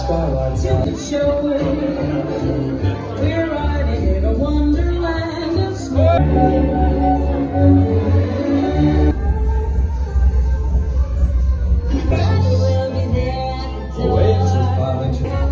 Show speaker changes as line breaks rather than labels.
skylights on. We're riding in a wonderland of sport. We'll be there at the door.